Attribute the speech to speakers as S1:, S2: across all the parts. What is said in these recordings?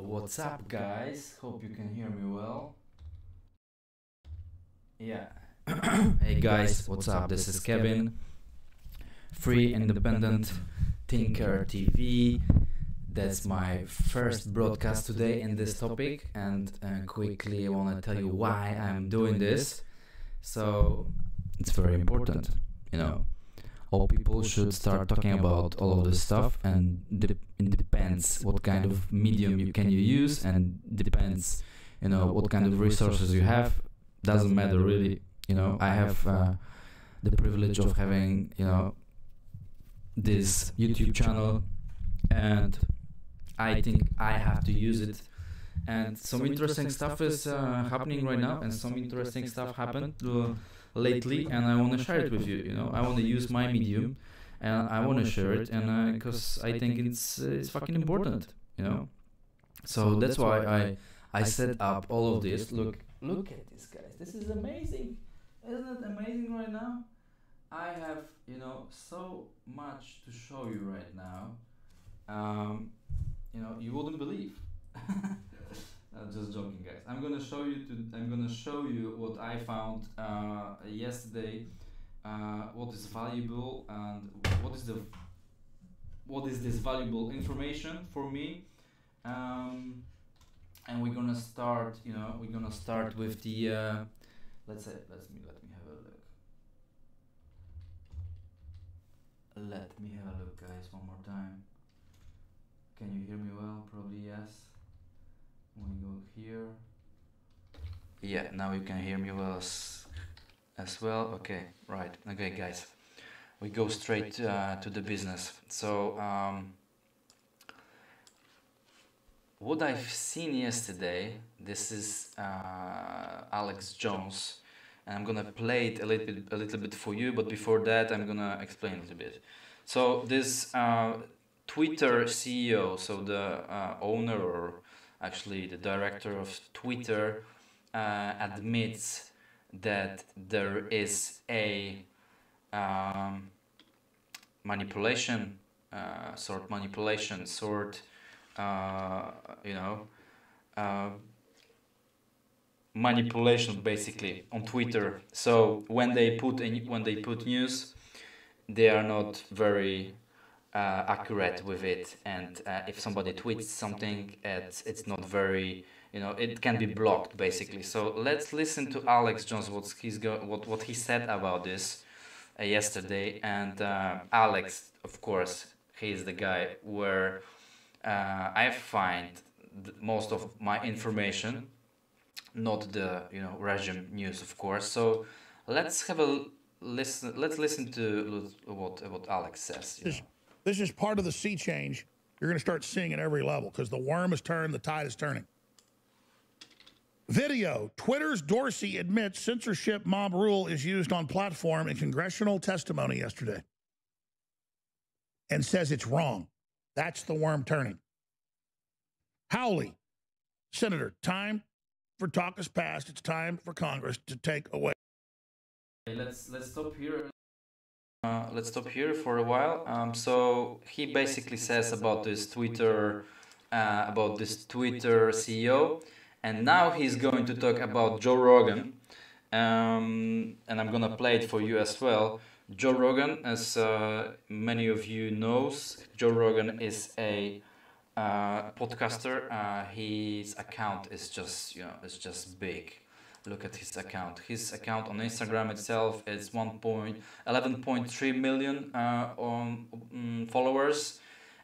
S1: What's up, guys? Hope you can hear me well. Yeah. Hey guys, what's up? This is Kevin, free independent thinker TV. That's my first broadcast today in this topic, and quickly I want to tell you why I'm doing this. So it's very important, you know. All people should start talking about all of this stuff, and it depends what kind of medium you use, and depends, what kind of resources you have. Doesn't matter really. I have the privilege of having this YouTube channel, and I think I have to use it. And some interesting stuff is happening right now, and some interesting stuff happened lately, and I want to share it with you. I want to use my medium, and I want to share it, and because I think it's fucking important. So that's why I set up all of this. Look at this, guys. This is amazing. Isn't it amazing right now? I have so much to show you right now. You wouldn't believe. Just joking, guys. I'm gonna show you what I found yesterday. What is valuable, and what is this valuable information for me. And we're gonna start. We're gonna start with the. Let me have a look. Let me have a look, guys, one more time. Can you hear me well? Probably yes. We go here. Yeah, now you can hear me well as well. Okay, right. Okay, guys, we go straight to the business. So what I've seen yesterday, this is Alex Jones, and I'm gonna play it a little bit for you. But before that, I'm gonna explain a little bit. So this Twitter CEO, so the owner, or actually the director of Twitter, admits that there is a manipulation, manipulation basically on Twitter. So when they put news, they are not very accurate with it, and if somebody tweets something, it's not very, it can be blocked basically. So let's listen to Alex Jones, what he said about this yesterday. And Alex, of course, he is the guy where I find most of my information, not the regime news, of course. So let's have a listen. Let's listen to what Alex says.
S2: This is part of the sea change you're going to start seeing at every level, because the worm has turned, the tide is turning. Video. Twitter's Dorsey admits censorship mob rule is used on platform in congressional testimony yesterday, and says it's wrong. That's the worm turning. Howley, Senator, time for talk has passed. It's time for Congress to take away.
S1: Let's stop here. Let's stop here for a while. So he basically says about this Twitter CEO, and now he's going to talk about Joe Rogan, and I'm gonna play it for you as well. Joe Rogan, as many of you knows, Joe Rogan is a podcaster. His account is just big. Look at his account. His account on Instagram itself is 11.3 million followers.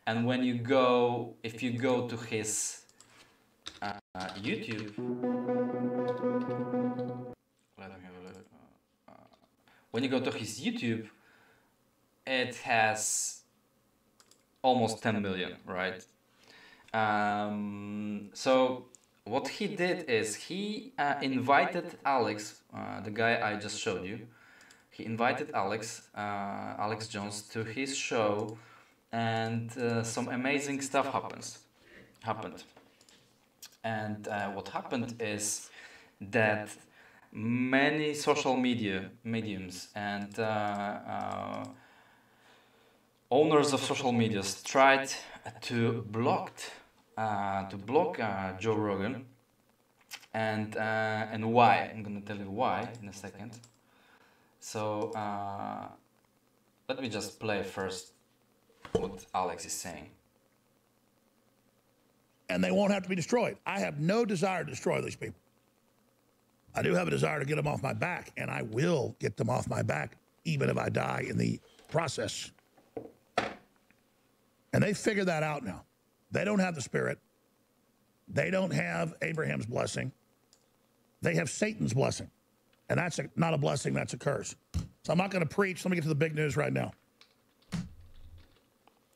S1: And when if you go to his YouTube, let me have a look. When you go to his YouTube, it has almost 10 million, right? So what he did is he invited Alex, the guy I just showed you. He invited Alex Jones to his show, and some amazing stuff happened. And what happened is that many social mediums and owners of social medias tried to block Joe Rogan, and why. I'm gonna tell you why in a second. So let me just play first what Alex is saying.
S2: And they won't have to be destroyed. I have no desire to destroy these people. I do have a desire to get them off my back, and I will get them off my back, even if I die in the process. And they figured that out now. They don't have the Spirit. They don't have Abraham's blessing. They have Satan's blessing. And that's not a blessing, that's a curse. So I'm not going to preach. Let me get to the big news right now.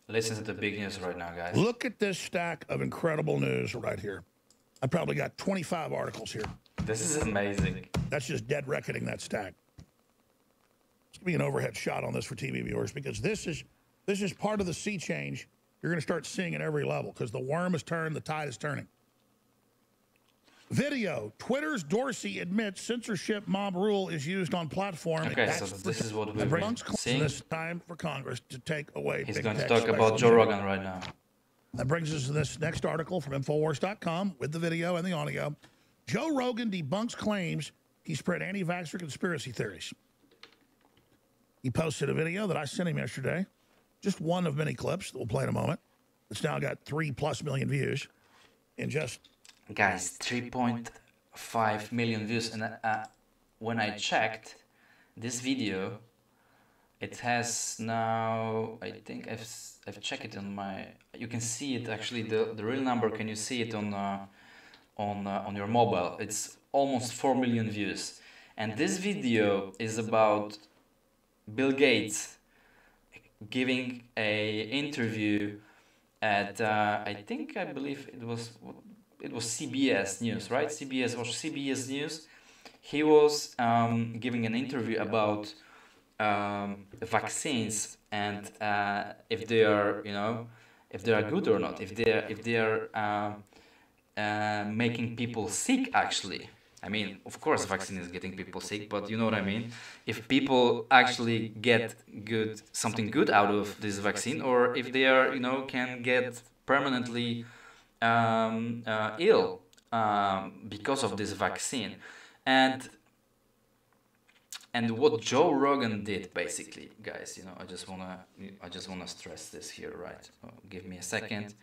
S1: Listen to the big news right now, guys.
S2: Look at this stack of incredible news right here. I probably got 25 articles here.
S1: This is amazing.
S2: That's just dead reckoning that stack. Let's give me an overhead shot on this for TV viewers, because this is part of the sea change you're going to start seeing at every level, because the worm has turned, the tide is turning. Video. Twitter's Dorsey admits censorship mob rule is used on platform.
S1: Okay, so this is what we're seeing.
S2: This time for Congress to take away.
S1: He's going to talk about Joe Rogan right now.
S2: That brings us to this next article from Infowars.com with the video and the audio. Joe Rogan debunks claims he spread anti-vaxxer conspiracy theories. He posted a video that I sent him yesterday, just one of many clips that we'll play in a moment. It's now got 3+ million views in just...
S1: Guys, 3.5 million views. And when I checked this video, it has now, I think I've checked it on my, you can see it actually, the real number, can you see it on your mobile? It's almost 4 million views. And this video is about Bill Gates giving a interview at I believe it was CBS News, right? CBS News. He was giving an interview about vaccines and if they are, if they are good or not, if they are making people sick actually. I mean, of course, vaccine is getting people sick, but you know what I mean? If people actually get something good out of this vaccine, or if they are, can get permanently ill because of this vaccine. And what Joe Rogan did, basically, guys, I just wanna stress this here, right? Give me a second.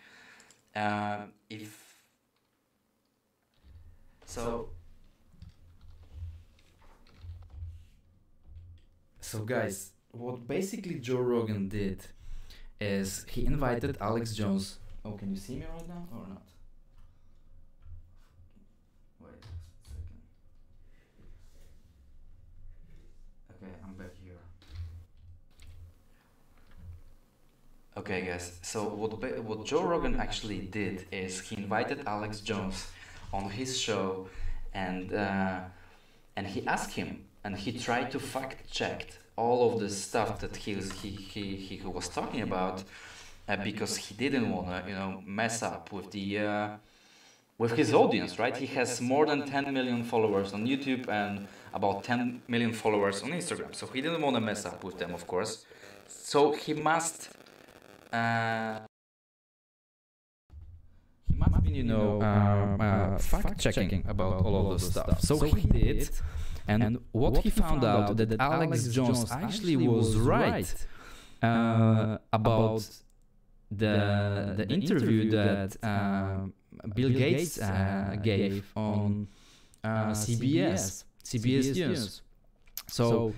S1: So guys, what basically Joe Rogan did is he invited Alex Jones. Oh, can you see me right now or not? Wait a second. Okay, I'm back here. Okay, guys. So what Joe Rogan actually did is he invited Alex Jones on his show, and he asked him, and he tried to fact check all of the stuff that he was talking about, because he didn't want to mess up with the with his audience, right? He has more than 10 million followers on YouTube and about 10 million followers on Instagram, so he didn't want to mess up with them, of course. So he must be, fact checking about all of those stuff. So he did. And what he found out that Alex Jones actually was right about the interview that Bill Gates gave on CBS News. So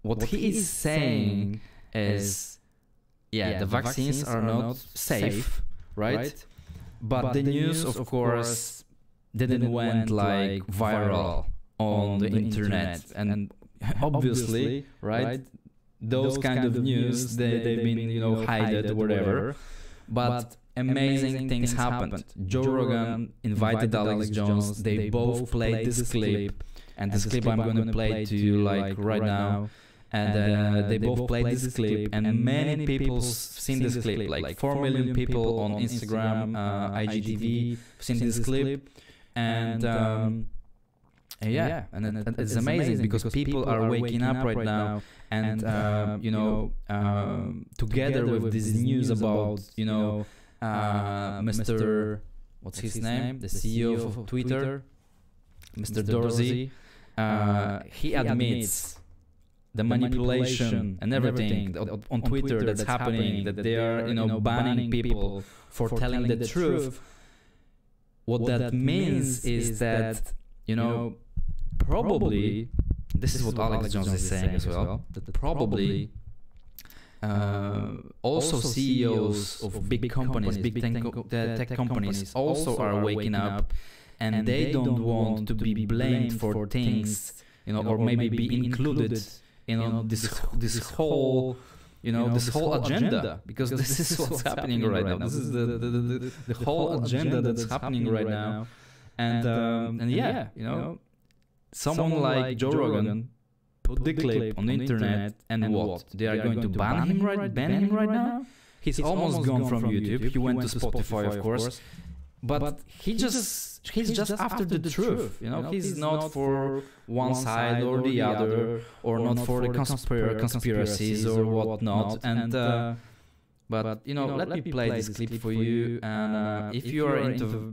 S1: what he is saying is, the vaccines are not safe, right? But the news, of course, didn't went like viral on the internet, and obviously, right, those kind of news, they've been hidden or whatever, but amazing things happened. Joe Rogan invited Alex Jones, they both played this clip, and this clip I'm going to play to you like right now, and they both played this clip, and many people seen this clip, like 4 million people on Instagram, IGTV seen this clip, and it's amazing because people are waking up right now, and together with this news about Mr. What's his name? The CEO of Twitter, Mr. Dorsey. He admits the manipulation and everything on Twitter that's happening, that they are, banning people for telling the truth. What that means is that, probably, this is what Alex Jones is saying as well, that probably also CEOs of big companies, big tech companies also are waking up, and they don't want to be blamed for things, or maybe be included in this whole this whole agenda, because this is what's happening right now. This is the whole agenda that's happening right now, and yeah, someone like Joe Rogan put the clip on the internet, and what? They are going to ban him right now? He's almost gone from YouTube. He went to Spotify, of course, but he's just after the truth. He's not for one side or the other, or not for the conspiracies or whatnot. And but let me play this clip for you. And if you are into,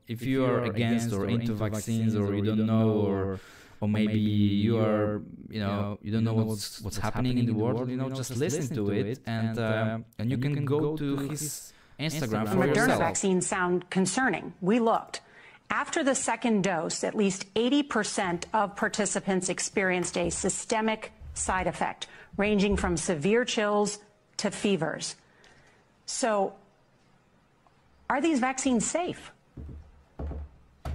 S1: if you are against or into vaccines, or you don't know, or maybe you are, you don't know what's happening in the world, just listen to it, and you can go to his Instagram for yourself.
S3: Moderna vaccines sound concerning. We looked. After the second dose, at least 80% of participants experienced a systemic side effect, ranging from severe chills to fevers. So, are these vaccines safe?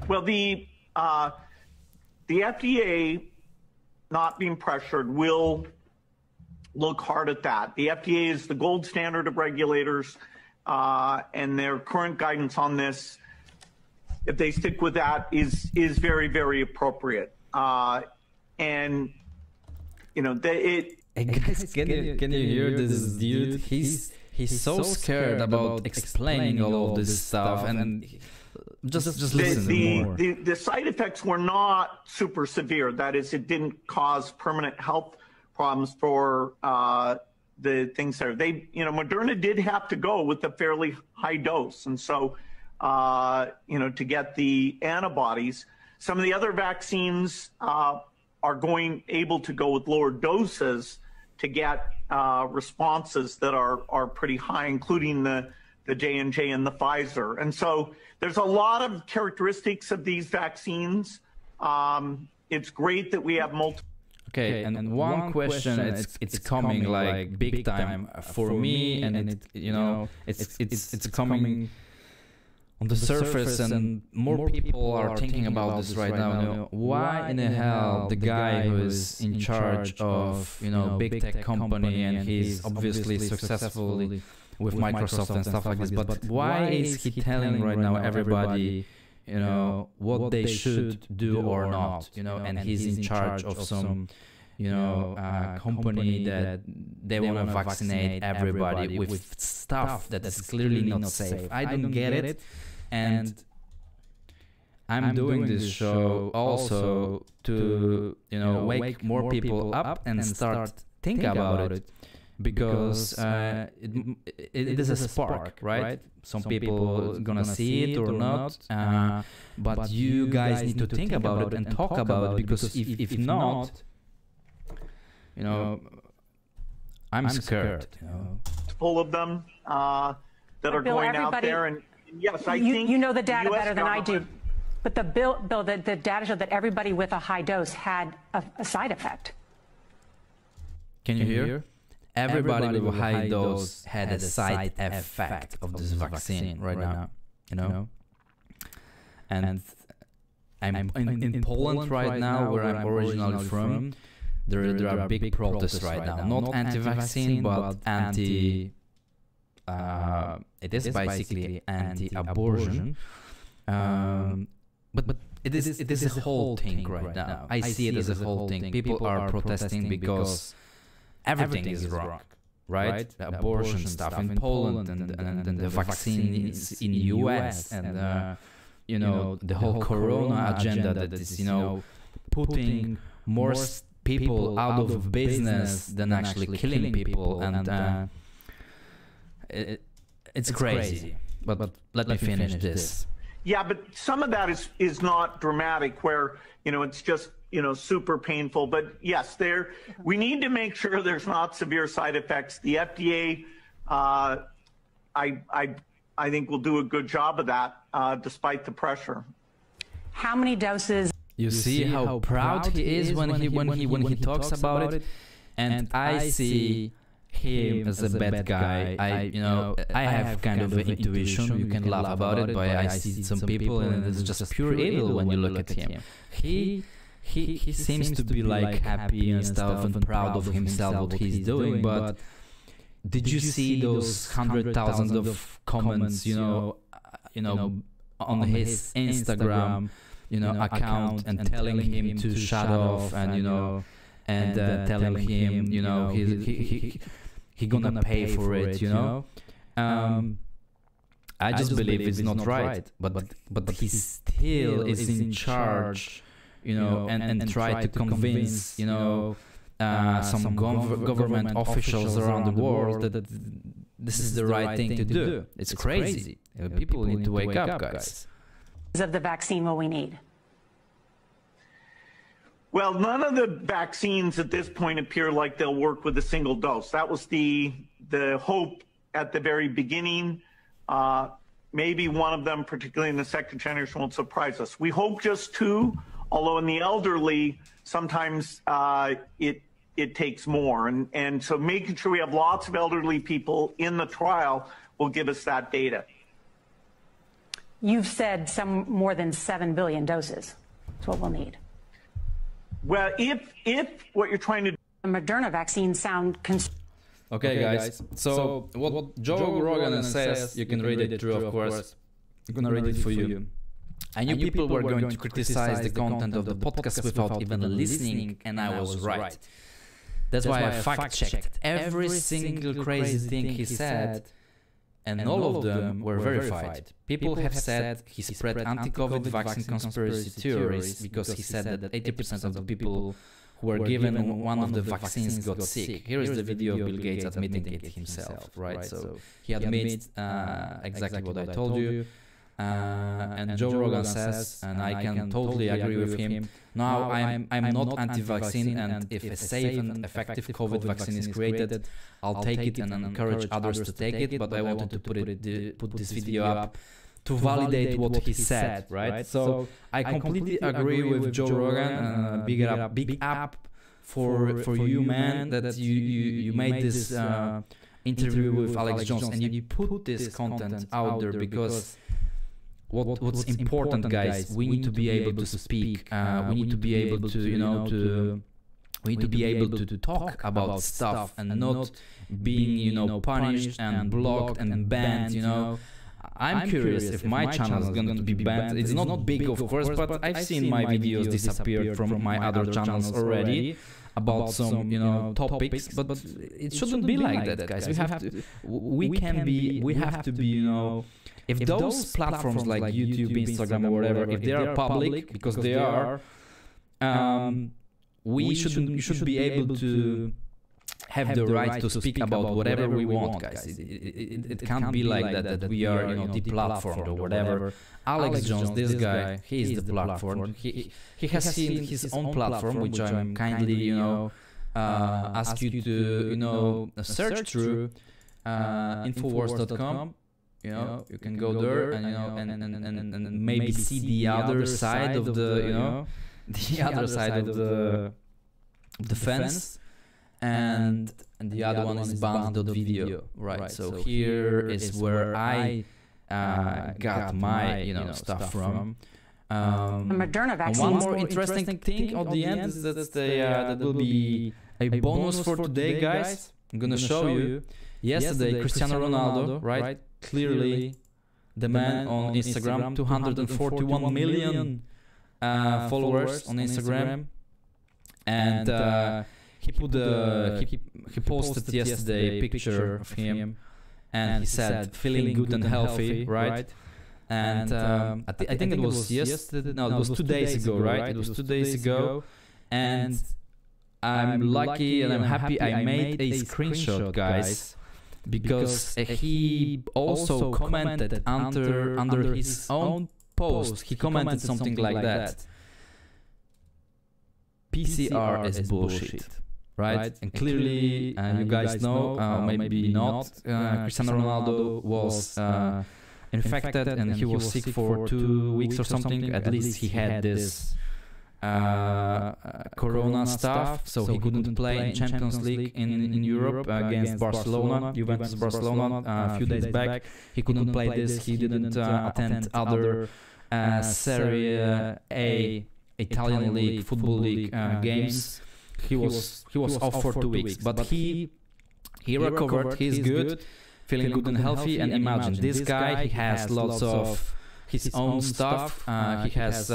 S4: Well, the FDA, not being pressured, will look hard at that. The FDA is the gold standard of regulators, and their current guidance on this, if they stick with that, is very, very appropriate. And
S1: guys, can you hear this dude? He's so scared about explaining all of this stuff, and just listen more.
S4: The side effects were not super severe. That is, it didn't cause permanent health problems for the things there. Moderna did have to go with a fairly high dose, and so to get the antibodies. Some of the other vaccines are able to go with lower doses to get responses that are pretty high, including the J&J and the Pfizer. And so there's a lot of characteristics of these vaccines. It's great that we have multiple.
S1: Okay, and one question, it's coming like big time for me, and it's coming on the surface, and more people are thinking about this right now. Why in the hell the guy who is in charge of big tech company, and he's obviously successful with Microsoft and stuff like this, but why is he telling right now everybody what they should do or not, and he's in charge of some company that they want to vaccinate everybody with stuff that is clearly not safe? I don't get it. And I'm doing this show also to wake more people up and start think about it, because it is a spark, right? Some people are gonna see it or not, but you guys need to think about it and talk about it, because if not, I'm scared.
S4: Full of them that are going out there, and yes, I think
S3: you know the data better than I do. But the Bill, the data showed that everybody with a high dose had a side effect.
S1: Can you hear? Everybody with a high dose had a side effect of this vaccine right now, And I'm in Poland right now, where I'm originally from. There are big protests right now, not anti-vaccine, but anti. It is basically anti-abortion. But it is a whole thing right now. I see it as a whole thing. People are protesting because everything is wrong, right? The abortion stuff in Poland, and the vaccines in the US, and the whole Corona agenda that is putting more people out of business than actually killing people, and it's crazy. But let me finish this.
S4: Yeah, but some of that is not dramatic, where, you know, it's just, you know, super painful. But yes, we need to make sure there's not severe side effects. The FDA, I think, will do a good job of that, despite the pressure.
S3: How many doses?
S1: You see how proud he is when he talks about it, and I see him as a bad guy. I have kind of an intuition. You can laugh about it, but I see some people, and it's just pure evil when you look at him. He seems to be like happy and stuff and proud of himself, what he's doing, but did you see those 100,000 of comments, you know, on his Instagram, account, and telling him to shut off, and telling him, he gonna pay for it, I just believe it's not right, but he still is in charge, and try to convince, some government officials around the world that this is the right thing to do. It's crazy. People need to wake up, guys.
S3: Of the vaccine will we need?
S4: Well, none of the vaccines at this point appear like they'll work with a single dose. That was the hope at the very beginning. Maybe one of them, particularly in the second generation, won't surprise us. We hope just two, although in the elderly, sometimes it takes more. And so making sure we have lots of elderly people in the trial will give us that data.
S3: You've said some more than 7 billion doses. That's what we'll need.
S4: Well, if what you're trying to do...
S3: The Moderna vaccine sound...
S1: Okay, guys. So what Joe Rogan says, you can read it through, of course. I'm going to read it for you. I knew people were going to criticize the content of the podcast without even listening, and I was right. That's why I fact-checked every single crazy thing he said, and all of them were verified. People have said he spread anti-COVID vaccine conspiracy theories because he said that 80% of the people who were given one of the vaccines got sick. Here is the video of Bill Gates admitting it himself, right? So he admits exactly what I told you. And Joe Rogan says, and I can totally agree with him, now I'm not anti-vaccine, and if a safe and effective COVID vaccine is created, I'll take it and encourage others to take it, but I wanted to put this video up to validate what he said, right? So I completely agree with Joe Rogan. Big up for you, man, that you made this interview with Alex Jones, and you put this content out there, because what's important, guys, we need to be able to speak. We need to be able to, we need to be able to talk about stuff and not being, punished and blocked and banned, I'm curious if my channel is going to be banned. It's not big, of course, but I've seen my videos disappear from my other channels already about some, topics, but it shouldn't be like that, guys. We have to be, if those platforms like YouTube, Instagram, or whatever, if they are public, because they are, you should be able to have the right to speak about whatever we want, guys. It can't be like that we are, deplatformed or whatever. Alex Jones, this guy, he is the platform. He has seen his own platform, which I'm kindly, ask you to, search through, Infowars.com. You can go there and maybe see the other side of the, the other side of the fence. And the other one is band.video, right? So here is where I got my stuff from.
S3: Moderna vaccine.
S1: One more interesting thing at the end is that that will be a bonus for today, guys. I'm gonna show you. Yesterday, Cristiano Ronaldo, right? Clearly, the man on Instagram, 241 million followers on Instagram, and he posted yesterday a picture of him, and he said feeling good and healthy, right? And I think it was yesterday. No, it was 2 days ago, right? It was 2 days ago, and I'm lucky and I'm happy I made a screenshot, guys, because he also commented under his own post. He commented something like that. PCR is bullshit, right? And clearly, you guys know, maybe not, Cristiano Ronaldo was infected and he was sick for 2 weeks or something. At least he had this corona stuff, so he couldn't play in Champions League in Europe against Barcelona, Juventus Barcelona, a few days back. He couldn't play this. He didn't attend other Serie A Italian league, football league games. He was off for 2 weeks, but he recovered. He's good, feeling good and healthy. And imagine this guy, he has lots of his own stuff. He has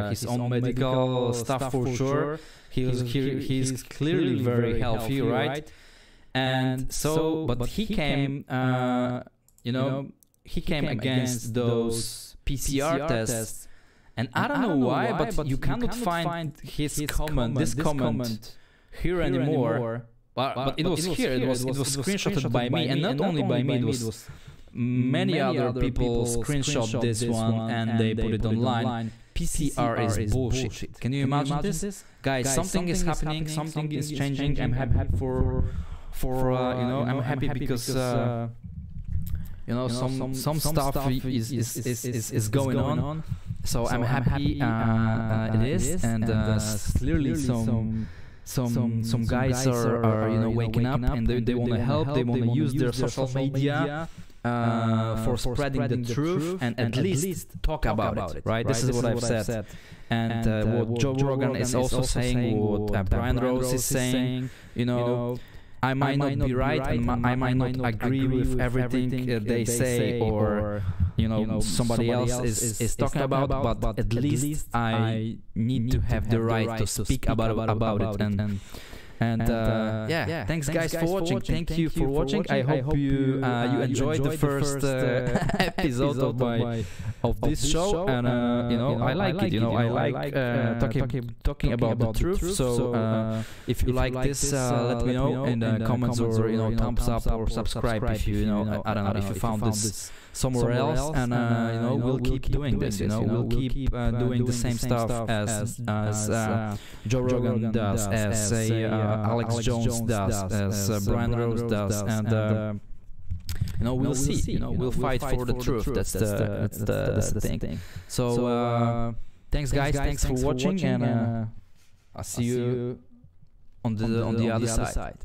S1: his own medical stuff for sure. He's clearly very healthy, right? And so, but he came, he came against those PCR tests. And I don't know why, but you cannot find this comment here anymore. But it was here. It was screenshotted by me, and not only by me. It was many other people screenshot this one and they put it online. PCR is bullshit. Can you imagine this? Guys, something is happening, something is changing. I'm happy for I'm happy because some stuff is going on. So I'm happy it is, and clearly some guys are waking up and they want to help. They want to use their social media for spreading the truth and at least talk about it, right? This is what I've said. And what Joe Rogan is also saying, what Brian Rose is saying, I might not be right and I might not agree with everything they say or somebody else is talking about, but at least I need to have the right to speak about it. And thanks guys for watching. Thank you for watching. I hope you enjoyed the first episode of this show, and I like it. I like talking about the truth. So if you like this, let me know in the comments, or thumbs up or subscribe if you I don't know if you found this somewhere else, and we'll keep doing this. We'll keep doing the same stuff as Joe Rogan does, as Alex Jones does, as Brian Rose does, and we'll see. We'll fight for the truth. That's the thing. So thanks guys, thanks for watching, and I'll see you on the other side.